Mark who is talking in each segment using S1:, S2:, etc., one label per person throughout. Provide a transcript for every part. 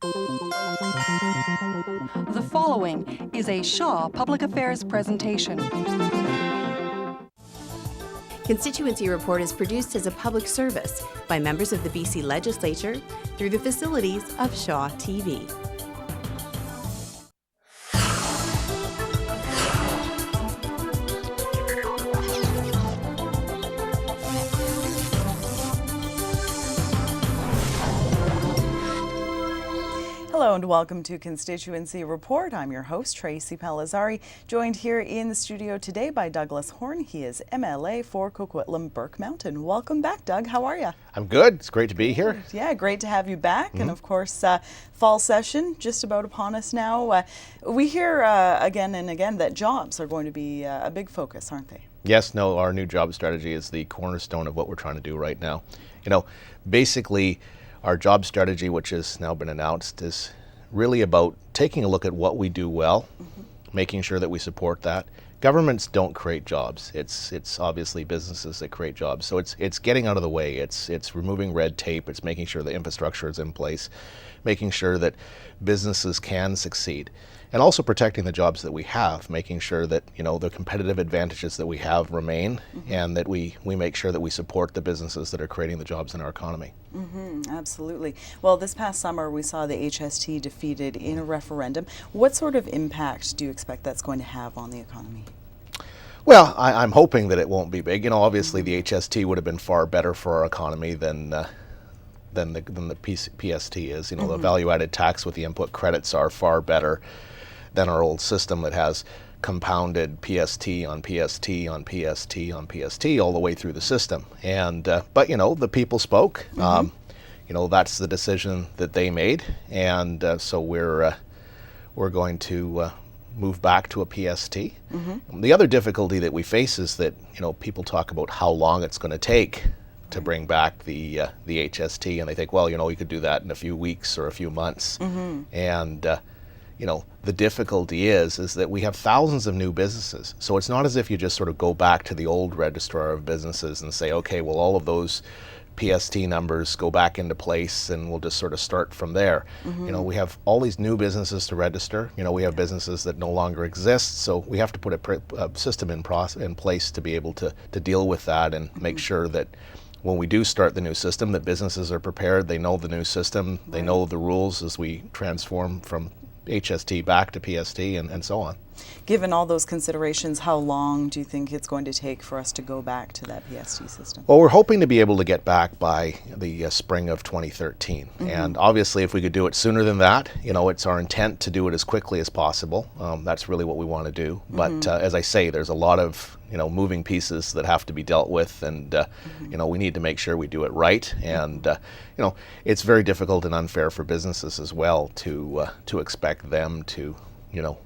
S1: The following is a Shaw Public Affairs presentation.
S2: Constituency Report is produced as a public service by members of the BC Legislature through the facilities of Shaw TV.
S3: Hello and welcome to Constituency Report. I'm your host, Tracy Palazzari, joined here in the studio today by Douglas Horn. He is MLA for Coquitlam-Burke Mountain. Welcome back, Doug. How are you?
S4: I'm good. It's great to be here.
S3: Yeah, great to have you back. And of course, fall session just about upon us now. We hear again and again that jobs are going to be a big focus, aren't they?
S4: Yes, no, our new job strategy is the cornerstone of what we're trying to do right now. You know, basically, our job strategy, which has now been announced, is really about taking a look at what we do well, making sure that we support that. Governments don't create jobs. It's obviously businesses that create jobs. So it's getting out of the way. It's removing red tape. It's making sure the infrastructure is in place, making sure that businesses can succeed, and also protecting the jobs that we have, making sure that, you know, the competitive advantages that we have remain, and that we make sure that we support the businesses that are creating the jobs in our economy.
S3: Absolutely. Well, this past summer we saw the HST defeated in a referendum. What sort of impact do you expect that's going to have on the economy?
S4: Well, I'm hoping that it won't be big. You know, obviously the HST would have been far better for our economy than the PST is. You know, the value-added tax with the input credits are far better than our old system that has compounded PST on PST on PST on PST all the way through the system. And but you know, the people spoke. You know, that's the decision that they made, and so we're going to move back to a PST. The other difficulty that we face is that, you know, people talk about how long it's going to take to bring back the HST, and they think, well, you know, you could do that in a few weeks or a few months. And you know, the difficulty is that we have thousands of new businesses. So it's not as if you just sort of go back to the old registrar of businesses and say, okay, well, all of those PST numbers go back into place and we'll just sort of start from there. You know, we have all these new businesses to register. You know, we have businesses that no longer exist. So we have to put a system in place to be able to deal with that and make sure that when we do start the new system, that businesses are prepared, they know the new system, they know the rules as we transform from HST back to PST and so on.
S3: Given all those considerations, how long do you think it's going to take for us to go back to that PST system?
S4: Well, we're hoping to be able to get back by the spring of 2013. And obviously, if we could do it sooner than that, you know, it's our intent to do it as quickly as possible. That's really what we want to do. But as I say, there's a lot of, you know, moving pieces that have to be dealt with, and you know, we need to make sure we do it right. And you know, it's very difficult and unfair for businesses as well to expect them to, you know,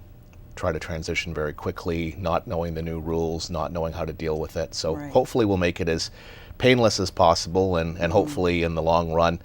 S4: try to transition very quickly, not knowing the new rules, not knowing how to deal with it. So hopefully we'll make it as painless as possible, and hopefully in the long run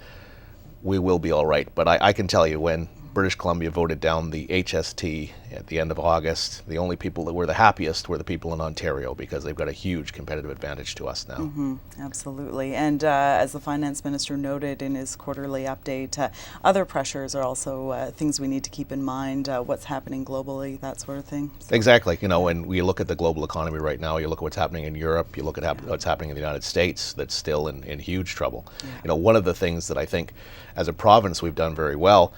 S4: we will be all right. But I can tell you, when British Columbia voted down the HST at the end of August, the only people that were the happiest were the people in Ontario, because they've got a huge competitive advantage to us now.
S3: Absolutely. And as the Finance Minister noted in his quarterly update, other pressures are also things we need to keep in mind, what's happening globally, that sort of thing. So.
S4: Exactly. You know, and we look at the global economy right now, you look at what's happening in Europe, you look at what's happening in the United States, that's still in huge trouble. You know, one of the things that I think as a province we've done very well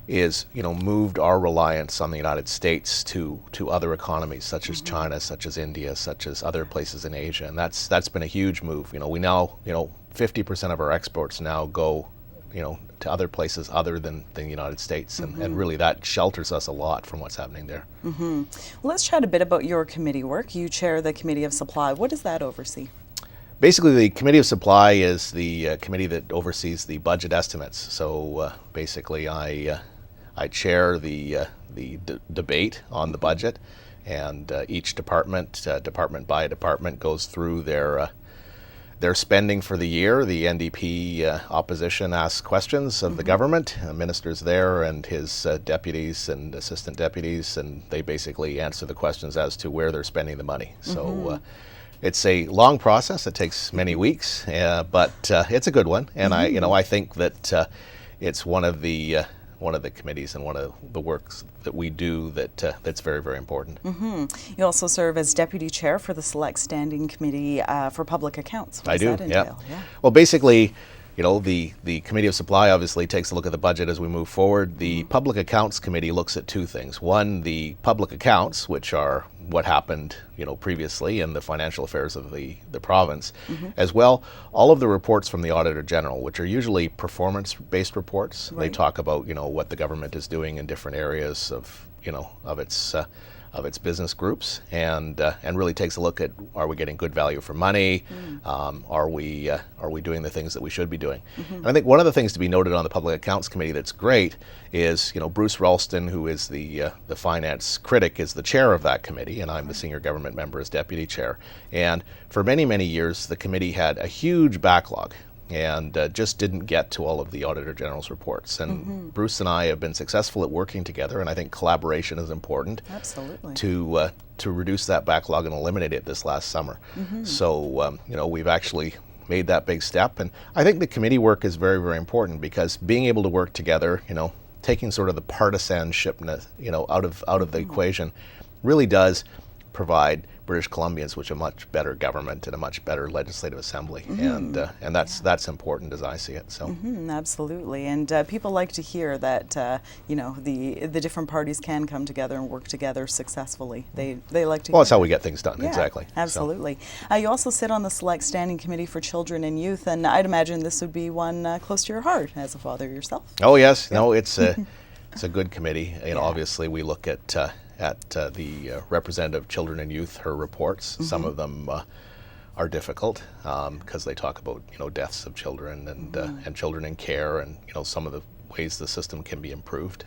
S4: is, you know, moved our reliance on the United States to other economies, such as China, such as India, such as other places in Asia, and that's been a huge move. You know, we now, you know, 50% of our exports now go, you know, to other places other than the United States, and really that shelters us a lot from what's happening there.
S3: Well, let's chat a bit about your committee work. You chair the Committee of Supply. What does that oversee?
S4: Basically, the Committee of Supply is the committee that oversees the budget estimates. So basically, I chair the debate on the budget, and each department, department by department, goes through their spending for the year. The NDP opposition asks questions of the government, the minister's there and his deputies and assistant deputies, and they basically answer the questions as to where they're spending the money. So it's a long process. It takes many weeks, but it's a good one. And I think that it's one of the the committees and one of the works that we do that's very, very important.
S3: You also serve as deputy chair for the Select Standing Committee for Public Accounts. What
S4: I
S3: does
S4: do,
S3: that entail?
S4: yeah. Well, basically, the Committee of Supply obviously takes a look at the budget as we move forward. The Public Accounts Committee looks at two things. One, the public accounts, which are what happened, previously in the financial affairs of the province. As well, all of the reports from the Auditor General, which are usually performance-based reports.
S3: Right.
S4: They talk about, what the government is doing in different areas of its business groups, and really takes a look at, are we getting good value for money? Are we doing the things that we should be doing? And I think one of the things to be noted on the Public Accounts Committee that's great is, Bruce Ralston, who is the finance critic, is the chair of that committee, and I'm the senior government member as deputy chair. And for many, many years, the committee had a huge backlog and just didn't get to all of the Auditor General's reports. And Bruce and I have been successful at working together, and I think collaboration is important.
S3: Absolutely.
S4: To reduce that backlog and eliminate it this last summer. So, we've actually made that big step, and I think the committee work is very, very important, because being able to work together, taking sort of the partisanship, out of the equation, really does provide British Columbians with a much better government and a much better legislative assembly, and that's important as I see it. So
S3: absolutely, and people like to hear that the different parties can come together and work together successfully. They like to.
S4: Well,
S3: hear
S4: that's how
S3: that.
S4: we get things done.
S3: Yeah,
S4: exactly.
S3: Absolutely. You also sit on the Select Standing Committee for Children and Youth, and I'd imagine this would be one close to your heart as a father yourself.
S4: Oh yes, no, it's a good committee. Obviously we look at the representative children and youth, her reports. Some of them are difficult because they talk about deaths of children and children in care, and some of the ways the system can be improved.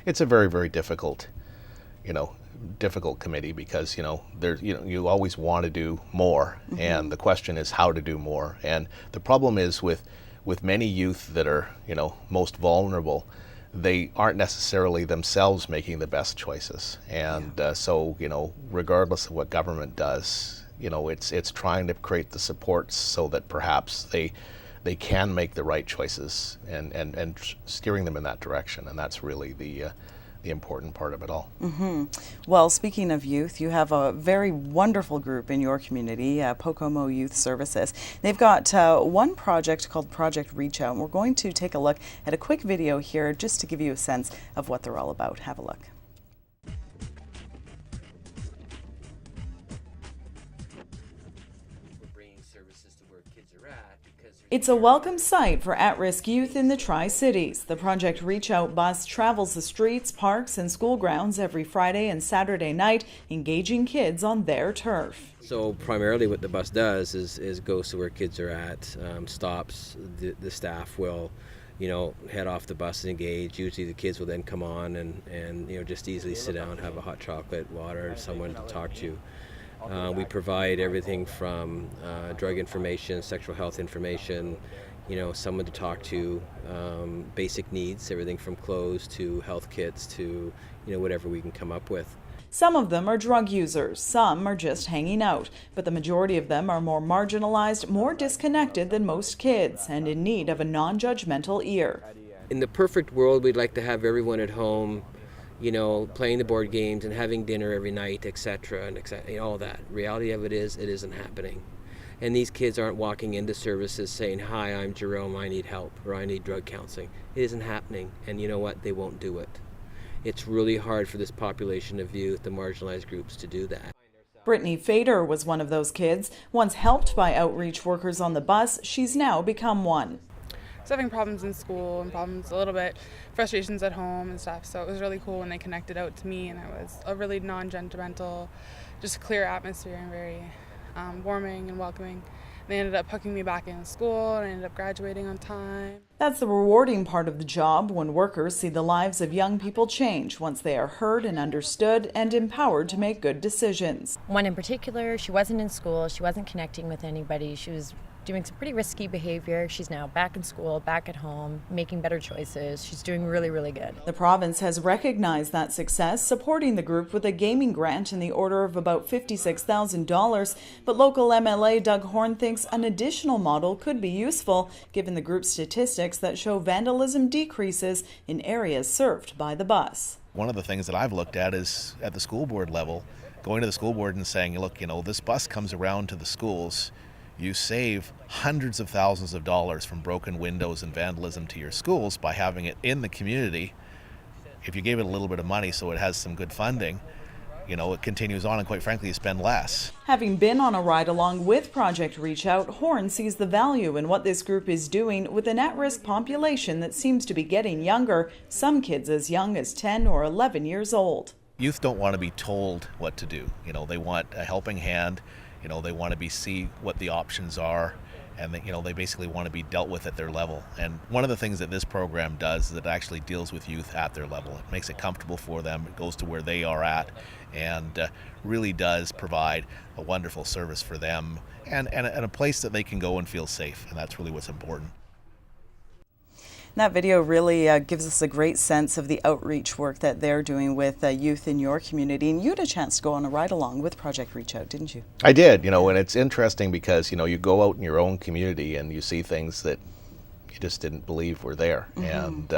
S4: It's a very, very difficult committee, because you always want to do more, and the question is how to do more. And the problem is with many youth that are most vulnerable, they aren't necessarily themselves making the best choices, and so regardless of what government does, it's trying to create the supports so that perhaps they can make the right choices, and steering them in that direction, and that's really the important part of it all.
S3: Well, speaking of youth, you have a very wonderful group in your community, Pocomo Youth Services. They've got one project called Project Reach Out, and we're going to take a look at a quick video here just to give you a sense of what they're all about. Have a look. It's a welcome sight for at-risk youth in the Tri-Cities. The Project Reach Out bus travels the streets, parks, and school grounds every Friday and Saturday night, engaging kids on their turf.
S5: So primarily what the bus does is goes to where kids are at, stops, the staff will head off the bus and engage. Usually the kids will then come on and just easily sit down, have a hot chocolate, water, someone to talk to. We provide everything from drug information, sexual health information, someone to talk to, basic needs, everything from clothes to health kits to, whatever we can come up with.
S3: Some of them are drug users, some are just hanging out, but the majority of them are more marginalized, more disconnected than most kids, and in need of a non-judgmental ear.
S5: In the perfect world, we'd like to have everyone at home, playing the board games and having dinner every night, etc., and all that. Reality of it isn't happening. And these kids aren't walking into services saying, "Hi, I'm Jerome, I need help," or "I need drug counseling." It isn't happening, and you know what? They won't do it. It's really hard for this population of youth, the marginalized groups, to do that.
S3: Brittany Fader was one of those kids. Once helped by outreach workers on the bus, she's now become one.
S6: I was having problems in school and problems a little bit, frustrations at home and stuff, so it was really cool when they connected out to me, and it was a really non-judgmental, just clear atmosphere and very warming and welcoming. They ended up hooking me back in school, and I ended up graduating on time.
S3: That's the rewarding part of the job, when workers see the lives of young people change once they are heard and understood and empowered to make good decisions.
S7: One in particular, she wasn't in school, she wasn't connecting with anybody, she was doing some pretty risky behavior. She's now back in school, back at home, making better choices. She's doing really, really good.
S3: The province has recognized that success, supporting the group with a gaming grant in the order of about $56,000. But local MLA Doug Horn thinks an additional model could be useful, given the group's statistics that show vandalism decreases in areas served by the bus.
S4: One of the things that I've looked at is at the school board level, going to the school board and saying, look, this bus comes around to the schools. You save hundreds of thousands of dollars from broken windows and vandalism to your schools by having it in the community. If you gave it a little bit of money so it has some good funding, it continues on, and quite frankly, you spend less.
S3: Having been on a ride-along with Project Reach Out, Horn sees the value in what this group is doing with an at-risk population that seems to be getting younger, some kids as young as 10 or 11 years old.
S4: Youth don't want to be told what to do. They want a helping hand. They want to see what the options are, and they basically want to be dealt with at their level. And one of the things that this program does is it actually deals with youth at their level. It makes it comfortable for them. It goes to where they are at, and really does provide a wonderful service for them and a place that they can go and feel safe. And that's really what's important.
S3: That video really gives us a great sense of the outreach work that they're doing with youth in your community. And you had a chance to go on a ride-along with Project Reach Out, didn't you?
S4: I did, and it's interesting because, you go out in your own community and you see things that you just didn't believe were there. And,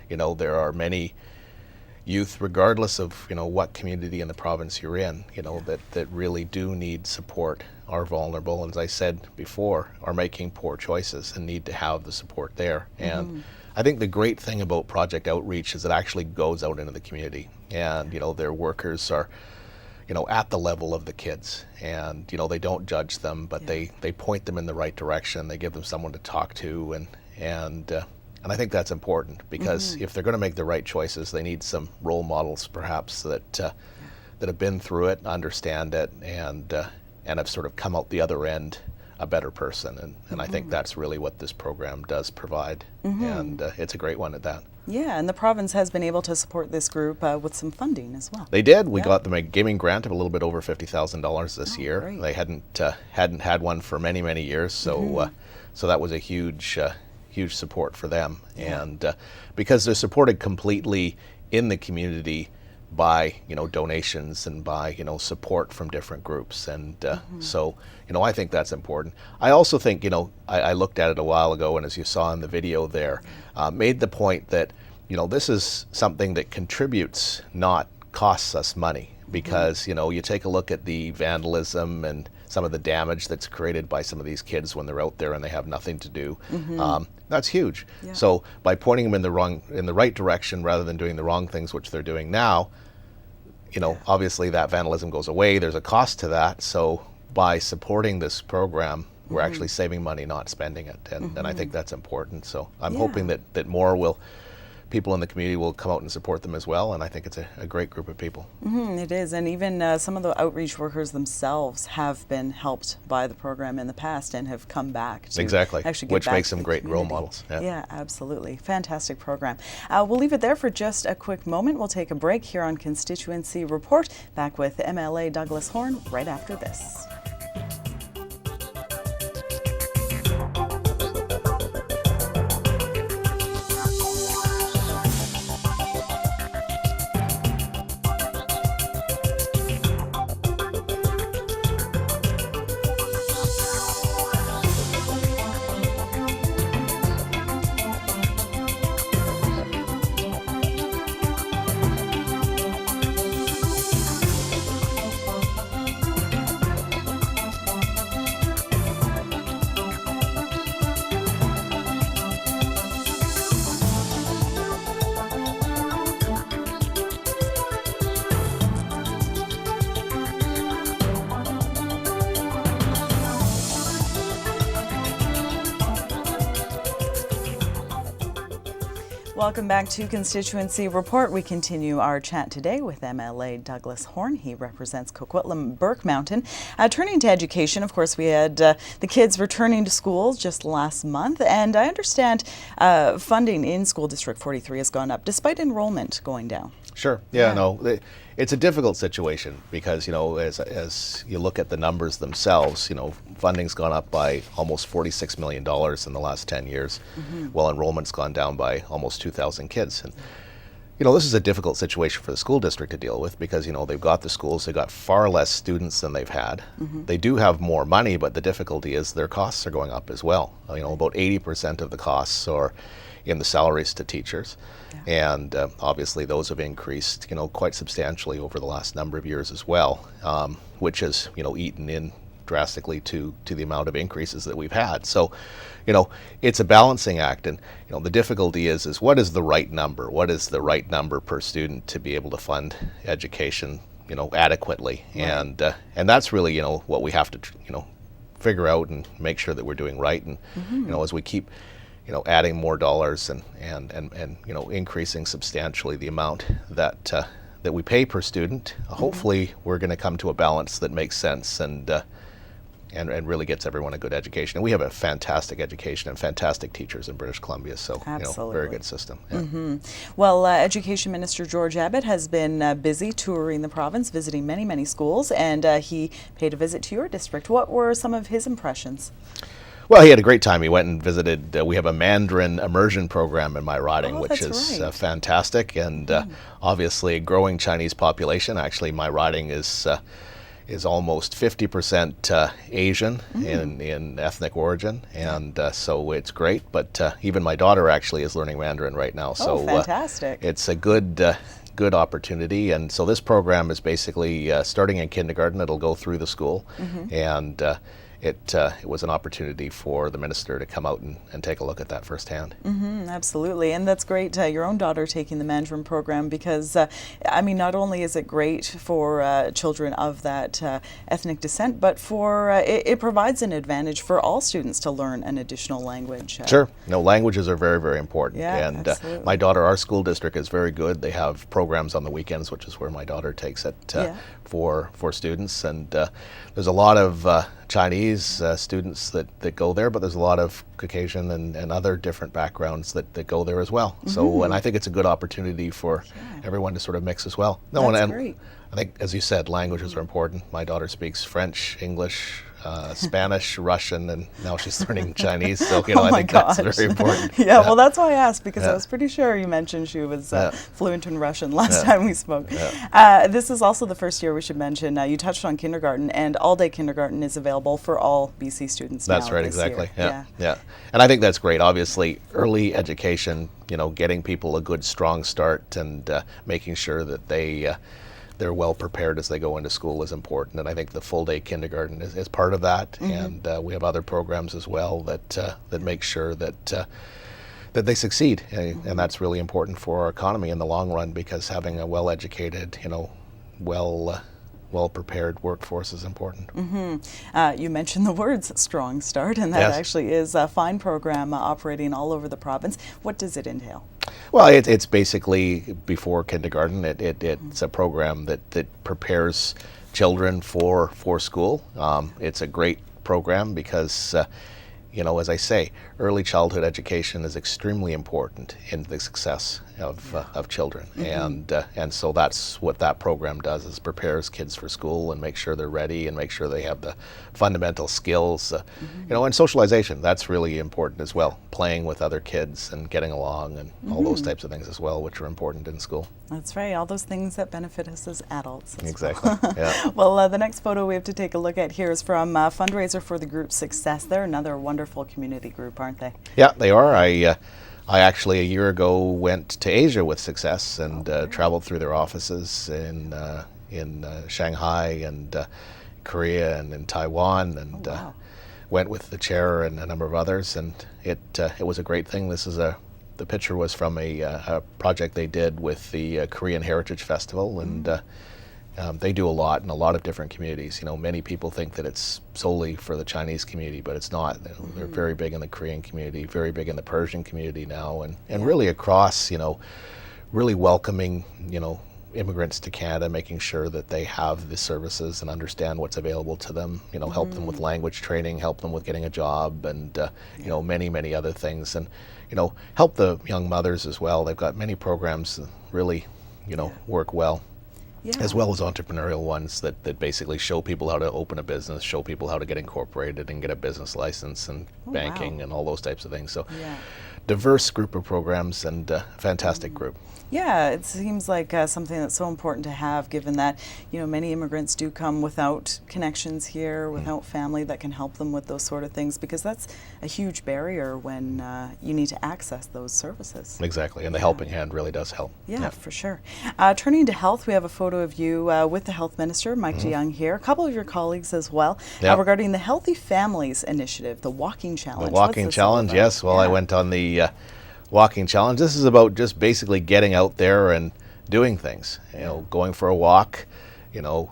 S4: there are many youth, regardless of, what community in the province you're in, that really do need support, are vulnerable, and as I said before, are making poor choices and need to have the support there. And I think the great thing about Project Outreach is it actually goes out into the community, and their workers are at the level of the kids, and they don't judge them, but they point them in the right direction. They give them someone to talk to, and I think that's important, because if they're going to make the right choices, they need some role models perhaps that have been through it, understand it, and have sort of come out the other end a better person, and I think that's really what this program does provide, and it's a great one at that.
S3: Yeah, and the province has been able to support this group with some funding as well.
S4: They did. We got them a gaming grant of a little bit over $50,000 this year.
S3: Great.
S4: They hadn't had one for many, many years, so so that was a huge support for them, and because they're supported completely in the community by donations and by support from different groups, and so I think that's important. I also think I looked at it a while ago, and as you saw in the video there, made the point that this is something that contributes, not costs us money, because you take a look at the vandalism and some of the damage that's created by some of these kids when they're out there and they have nothing to do. That's huge.
S3: Yeah.
S4: So by pointing them in the right direction rather than doing the wrong things, which they're doing now, obviously that vandalism goes away. There's a cost to that. So by supporting this program, we're actually saving money, not spending it, and I think that's important. So I'm hoping that more people in the community will come out and support them as well, and I think it's a great group of people.
S3: It is, and even some of the outreach workers themselves have been helped by the program in the past and have come back to actually get
S4: which
S3: back
S4: makes
S3: to
S4: them
S3: the
S4: great role
S3: community.
S4: models.
S3: Yeah, absolutely. Fantastic program. We'll leave it there for just a quick moment. We'll take a break here on Constituency Report. Back with MLA Douglas Horn right after this. Welcome back to Constituency Report. We continue our chat today with MLA Douglas Horn. He represents Coquitlam Burke Mountain. Turning to education, of course, we had the kids returning to school just last month, and I understand funding in School District 43 has gone up despite enrollment going down.
S4: Sure. Yeah. No, it's a difficult situation because, as you look at the numbers themselves, funding's gone up by almost $46 million in the last 10 years, while enrollment's gone down by almost 2,000 kids. And, this is a difficult situation for the school district to deal with because, they've got the schools, they've got far less students than they've had. They do have more money, but the difficulty is their costs are going up as well. About 80% of the costs are in the salaries to teachers. And obviously those have increased, quite substantially over the last number of years as well, which has, eaten in drastically to the amount of increases that we've had. So, it's a balancing act, and the difficulty is what is the right number? What is the right number per student to be able to fund education, adequately? Right. And that's really, what we have to, figure out and make sure that we're doing right. And as we keep adding more dollars and increasing substantially the amount that we pay per student, hopefully we're going to come to a balance that makes sense and really gets everyone a good education. And we have a fantastic education and fantastic teachers in British Columbia, so very good system. Yeah.
S3: Well, Education Minister George Abbott has been busy touring the province, visiting many schools, and he paid a visit to your district. What were some of his impressions?
S4: Well, he had a great time. He went and visited, we have a Mandarin immersion program in my riding, which is fantastic, and obviously a growing Chinese population. Actually, my riding is almost 50% Asian in ethnic origin, and so it's great. But even my daughter actually is learning Mandarin right now. So
S3: fantastic.
S4: It's a good opportunity. And so this program is basically starting in kindergarten. It'll go through the school, and it was an opportunity for the minister to come out and take a look at that firsthand.
S3: Absolutely, and that's great. Your own daughter taking the Mandarin program because, not only is it great for children of that ethnic descent, but for it provides an advantage for all students to learn an additional language.
S4: Sure. Languages are very, very important.
S3: Yeah,
S4: and
S3: absolutely.
S4: My daughter, our school district is very good. They have programs on the weekends, which is where my daughter takes it for students. And there's a lot of Chinese students that go there, but there's a lot of Caucasian and other different backgrounds that go there as well. So, and I think it's a good opportunity for everyone to sort of mix as well.
S3: That's great.
S4: I think, as you said, languages are important. My daughter speaks French, English, Spanish, Russian, and now she's learning Chinese. So, I think that's very important.
S3: Well, that's why I asked, because I was pretty sure you mentioned she was fluent in Russian last time we spoke. This is also the first year we should mention, you touched on kindergarten, and all-day kindergarten is available for all BC students now.
S4: That's right, exactly. Yeah. And I think that's great. Obviously, early education, getting people a good, strong start and making sure that they're well prepared as they go into school is important, and I think the full-day kindergarten is part of that. And we have other programs as well that make sure that they succeed, and that's really important for our economy in the long run, because having a well-educated, well-prepared workforce is important.
S3: You mentioned the words strong start, and that actually is a fine program operating all over the province. What does it entail?
S4: Well, it's basically before kindergarten. It's a program that prepares children for school. It's a great program because, as I say, early childhood education is extremely important in the success of children, and so that's what that program does, is prepares kids for school and make sure they're ready and make sure they have the fundamental skills, and socialization. That's really important as well, playing with other kids and getting along and all those types of things as well, which are important in school.
S3: That's right, all those things that benefit us as adults.
S4: Exactly. Yeah.
S3: Well, the next photo we have to take a look at here is from fundraiser for the group S.U.C.C.E.S.S. They're another wonderful community group, aren't they?
S4: Yeah, they are. I actually a year ago went to Asia with S.U.C.C.E.S.S. and traveled through their offices in Shanghai and Korea and in Taiwan, and went with the chair and a number of others, and it was a great thing. The picture was from a project they did with the Korean Heritage Festival, and They do a lot in a lot of different communities. Many people think that it's solely for the Chinese community, but it's not. They're very big in the Korean community, very big in the Persian community now, and really across, really welcoming, immigrants to Canada, making sure that they have the services and understand what's available to them, help them with language training, help them with getting a job, and many, many other things, and help the young mothers as well. They've got many programs that really work well.
S3: Yeah.
S4: As well as entrepreneurial ones that basically show people how to open a business, show people how to get incorporated and get a business license and banking and all those types of things. So diverse group of programs and fantastic group.
S3: Yeah, it seems like something that's so important to have, given that many immigrants do come without connections here, without family that can help them with those sort of things, because that's a huge barrier when you need to access those services.
S4: Exactly, and the helping hand really does help.
S3: Yeah, for sure. Turning to health, we have a photo of you with the Health Minister, Mike DeYoung here, a couple of your colleagues as well, regarding the Healthy Families Initiative, the Walking Challenge.
S4: The Walking Challenge, yes. Well, I went on the Walking Challenge. This is about just basically getting out there and doing things, going for a walk,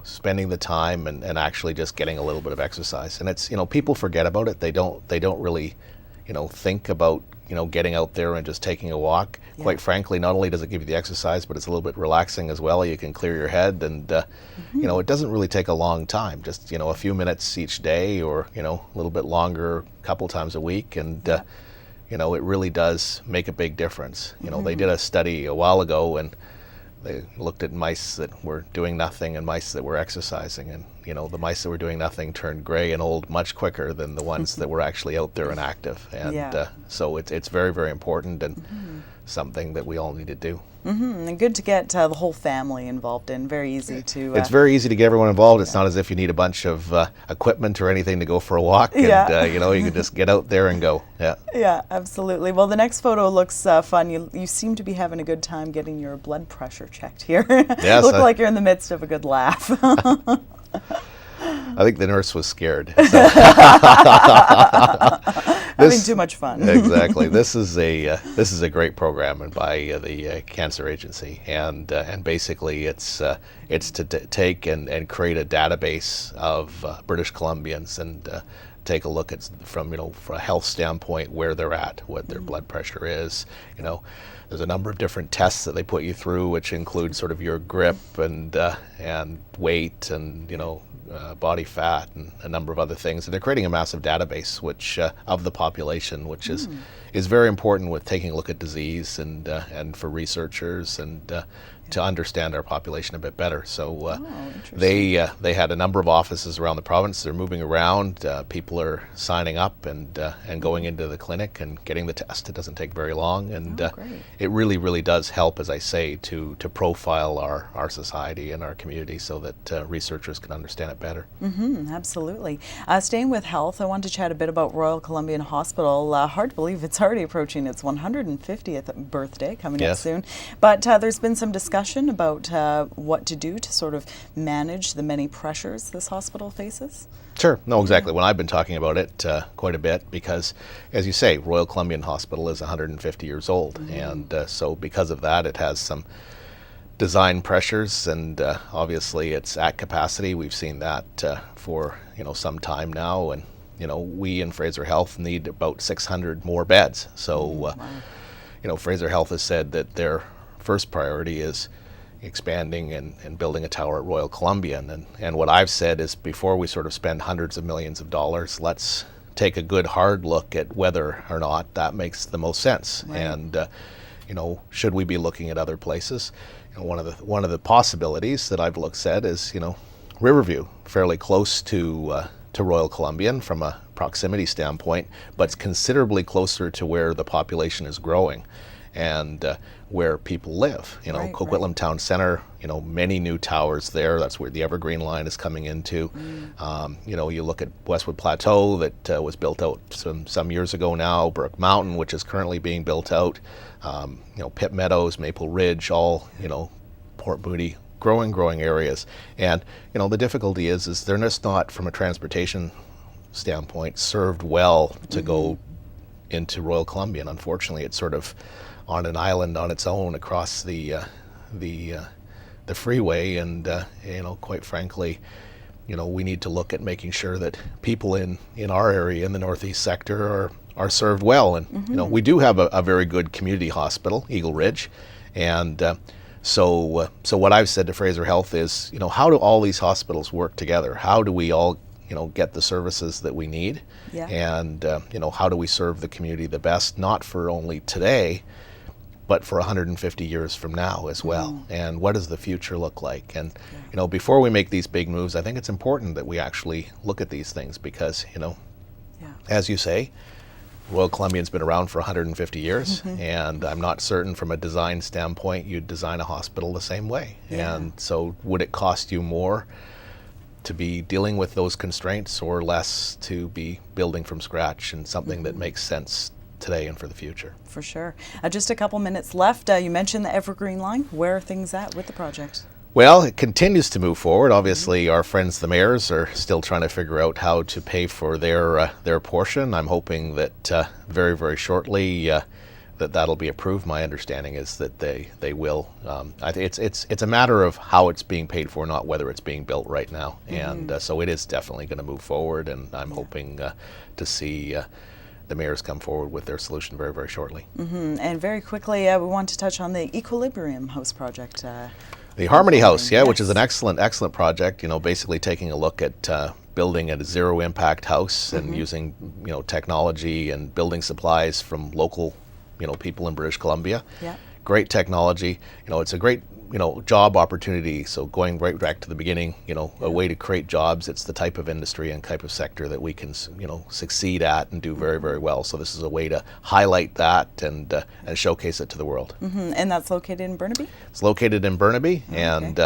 S4: spending the time and actually just getting a little bit of exercise. And it's, people forget about it. They don't really, think about, getting out there and just taking a walk. Quite frankly, not only does it give you the exercise, but it's a little bit relaxing as well. You can clear your head and, it doesn't really take a long time, just, a few minutes each day or, a little bit longer, a couple times a week. And, it really does make a big difference. They did a study a while ago and they looked at mice that were doing nothing and mice that were exercising. And, the mice that were doing nothing turned gray and old much quicker than the ones that were actually out there and active. And so it's very, very important and something that we all need to do.
S3: And good to get the whole family involved in. Very easy to...
S4: It's very easy to get everyone involved. It's not as if you need a bunch of equipment or anything to go for a walk. And, you can just get out there and go.
S3: Yeah, absolutely. Well, the next photo looks fun. You seem to be having a good time getting your blood pressure checked here.
S4: Yes,
S3: Look like you're in the midst of a good laugh.
S4: I think the nurse was scared. So.
S3: Having too much fun.
S4: Exactly. This is a great program and by the Cancer Agency, and basically it's to take and create a database of British Columbians and take a look at from a health standpoint where they're at, what their blood pressure is. There's a number of different tests that they put you through, which include sort of your grip and weight and body fat and a number of other things. And they're creating a massive database which of the population, which is very important with taking a look at disease and for researchers and to understand our population a bit better. So they had a number of offices around the province. They're moving around. People are signing up and going into the clinic and getting the test. It doesn't take very long, and it really, really does help, as I say, to profile our society and our community so that researchers can understand it better.
S3: Absolutely. Staying with health, I want to chat a bit about Royal Columbian Hospital. Hard to believe it's already approaching its 150th birthday coming up soon. But there's been some discussion about what to do to sort of manage the many pressures this hospital faces?
S4: Sure. No, exactly. When I've been talking about it quite a bit because, as you say, Royal Columbian Hospital is 150 years old. And so because of that, it has some design pressures, and obviously it's at capacity. We've seen that for some time now, and we in Fraser Health need about 600 more beds. So Fraser Health has said that their first priority is expanding and building a tower at Royal Columbian, and what I've said is before we sort of spend hundreds of millions of dollars, let's take a good hard look at whether or not that makes the most sense. And should we be looking at other places? One of the possibilities that I've looked at is Riverview, fairly close to Royal Columbian from a proximity standpoint, but it's considerably closer to where the population is growing and where people live. Coquitlam Town Centre, many new towers there. That's where the Evergreen line is coming into. You look at Westwood Plateau that was built out some years ago now, Burke Mountain, which is currently being built out, Pitt Meadows, Maple Ridge, all, Port Moody, growing areas. And, the difficulty is they're just not, from a transportation standpoint, served well to go into Royal Columbian. Unfortunately, it's sort of on an island on its own across the the freeway, and quite frankly, we need to look at making sure that people in our area in the northeast sector are served well. And we do have a very good community hospital, Eagle Ridge, and so what I've said to Fraser Health is, how do all these hospitals work together? How do we all get the services that we need?
S3: Yeah.
S4: And how do we serve the community the best, not for only today, but for 150 years from now as well. And what does the future look like? And before we make these big moves, I think it's important that we actually look at these things, because as you say, Royal Columbian's been around for 150 years, and I'm not certain from a design standpoint you'd design a hospital the same way. And so would it cost you more to be dealing with those constraints, or less to be building from scratch and something that makes sense today and for the future?
S3: For sure. Just a couple minutes left. You mentioned the Evergreen Line. Where are things at with the project?
S4: Well, it continues to move forward. Obviously, our friends the mayors are still trying to figure out how to pay for their portion. I'm hoping that very, very shortly that'll be approved. My understanding is that they will. I think it's a matter of how it's being paid for, not whether it's being built right now. And so it is definitely going to move forward, and I'm hoping to see the mayors come forward with their solution very, very shortly.
S3: And very quickly, we want to touch on the Equilibrium House project.
S4: The Harmony House, which is an excellent project. Basically taking a look at building a zero impact house and using technology and building supplies from local people in British Columbia.
S3: Yeah.
S4: Great technology. It's a great job opportunity. So going right back to the beginning, a way to create jobs. It's the type of industry and type of sector that we can succeed at and do very, very well. So this is a way to highlight that and showcase it to the world.
S3: And that's located in Burnaby?
S4: It's located in Burnaby, and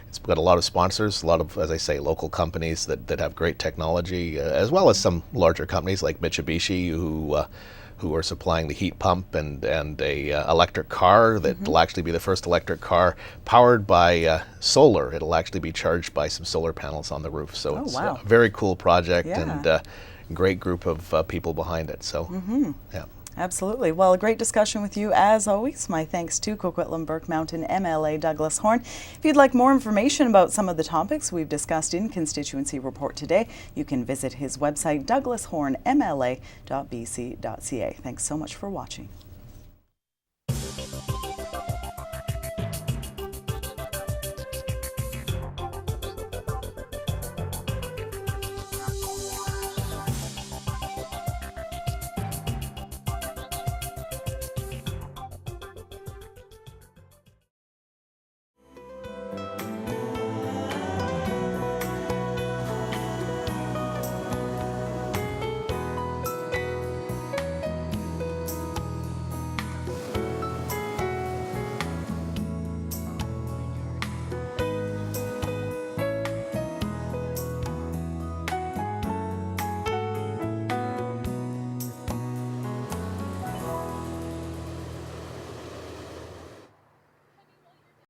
S4: it's got a lot of sponsors, a lot of, as I say, local companies that have great technology, as well as some larger companies like Mitsubishi who are supplying the heat pump and a electric car that will actually be the first electric car powered by solar. It'll actually be charged by some solar panels on the roof. So it's a very cool project, and a great group of people behind it. So yeah.
S3: Absolutely. Well, a great discussion with you as always. My thanks to Coquitlam Burke Mountain MLA Douglas Horne. If you'd like more information about some of the topics we've discussed in Constituency Report today, you can visit his website, douglashornemla.bc.ca. Thanks so much for watching.